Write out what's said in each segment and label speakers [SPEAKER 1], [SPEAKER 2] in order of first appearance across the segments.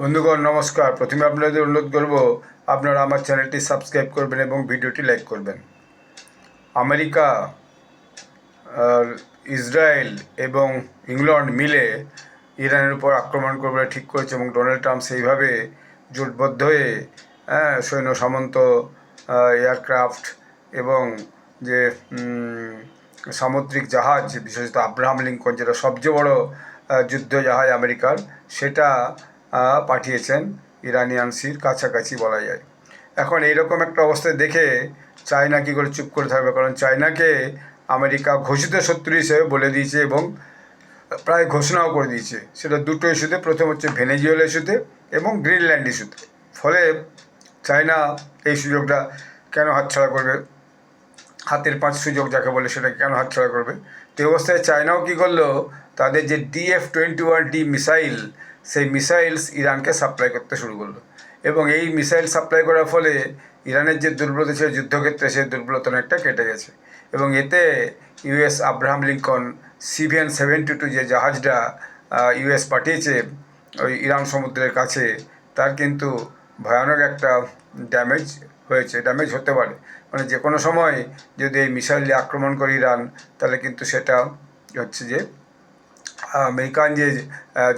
[SPEAKER 1] বন্ধুগণ নমস্কার। প্রথমে আপনাদের অনুরোধ করব আপনারা আমার চ্যানেলটি সাবস্ক্রাইব করবেন এবং ভিডিওটি লাইক করবেন। আমেরিকা, ইসরায়েল এবং ইংল্যান্ড মিলে ইরানের উপর আক্রমণ করবে ঠিক করেছে এবং ডোনাল্ড ট্রাম্প সেইভাবে জোটবদ্ধ হয়ে সৈন্য সামন্ত, এয়ারক্রাফট এবং যে সামুদ্রিক জাহাজ, বিশেষত আব্রাহাম লিঙ্কন, যেটা সবচেয়ে বড় যুদ্ধ জাহাজ আমেরিকার, সেটা পাঠিয়েছেন ইরানিয়ান সির কাছাকাছি বলা যায়। এখন এইরকম একটা অবস্থায় দেখে চায়না কী করে চুপ করে থাকবে? কারণ চায়নাকে আমেরিকা ঘোষিত শত্রু হিসেবে বলে দিয়েছে এবং প্রায় ঘোষণাও করে দিয়েছে। সেটা দুটো ইস্যুতে, প্রথম হচ্ছে ভেনেজুয়েলা ইস্যুতে এবং গ্রিনল্যান্ড ইস্যুতে। ফলে চায়না এই সুযোগটা কেন হাতছাড়া করবে? হাতের পাঁচ সুযোগ যাকে বলে, সেটা কেন হাতছাড়া করবে? তো অবস্থায় চায়নাও কী করলো, তাদের যে DF-21D মিসাইল, সেই মিসাইলস ইরানকে সাপ্লাই করতে শুরু করলো এবং এই মিসাইল সাপ্লাই করার ফলে ইরানের যে দুর্বলতা ছিল যুদ্ধক্ষেত্রে, সেই দুর্বলতা অনেকটা কেটে গেছে এবং এতে ইউএস আব্রাহাম লিঙ্কন CVN-72 যে জাহাজটা ইউএস পাঠিয়েছে ওই ইরান সমুদ্রের কাছে, তার কিন্তু ভয়ানক একটা ড্যামেজ হতে পারে। মানে যে কোনো সময় যদি এই মিসাইল দিয়ে আক্রমণ করে ইরান, তাহলে কিন্তু সেটা হচ্ছে যে আমেরিকান যে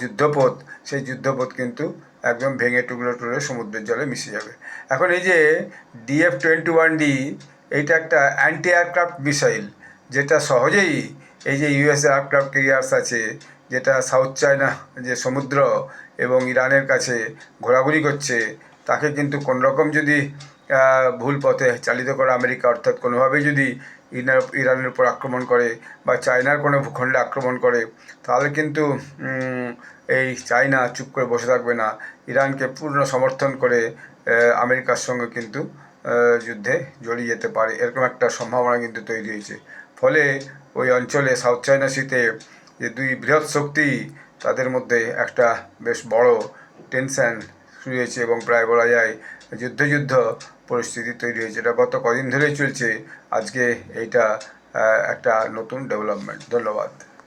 [SPEAKER 1] যুদ্ধপথ, সেই যুদ্ধপথ কিন্তু একদম ভেঙে টুকরো টুকরো সমুদ্রের জলে মিশে যাবে। এখন এই যে DF-21D, এইটা একটা অ্যান্টি এয়ারক্রাফট মিসাইল, যেটা সহজেই এই যে ইউএস এয়ারক্রাফট ক্যারিয়ার্স আছে, যেটা সাউথ চায়না যে সমুদ্র এবং ইরানের কাছে ঘোরাঘুরি করছে, তাকে কিন্তু কোনোরকম যদি ভুল পথে চালিত করে আমেরিকা, অর্থাৎ কোনোভাবেই যদি ইরানের উপর আক্রমণ করে বা চায়নার কোনো ভূখণ্ডে আক্রমণ করে, তাহলে কিন্তু এই চায়না চুপ করে বসে থাকবে না। ইরানকে পূর্ণ সমর্থন করে আমেরিকার সঙ্গে কিন্তু যুদ্ধে জড়িয়ে যেতে পারে, এরকম একটা সম্ভাবনা কিন্তু তৈরি হয়েছে। ফলে ওই অঞ্চলে সাউথ চায়না সিতে যে দুই বৃহৎ শক্তি, তাদের মধ্যে একটা বেশ বড় টেনশন শুরু হয়েছে এবং প্রায় বলা যায় যুদ্ধ পরিস্থিতি তৈরি হয়েছে। এটা গত কদিন ধরেই চলছে। আজকে এইটা একটা নতুন ডেভেলপমেন্ট। ধন্যবাদ।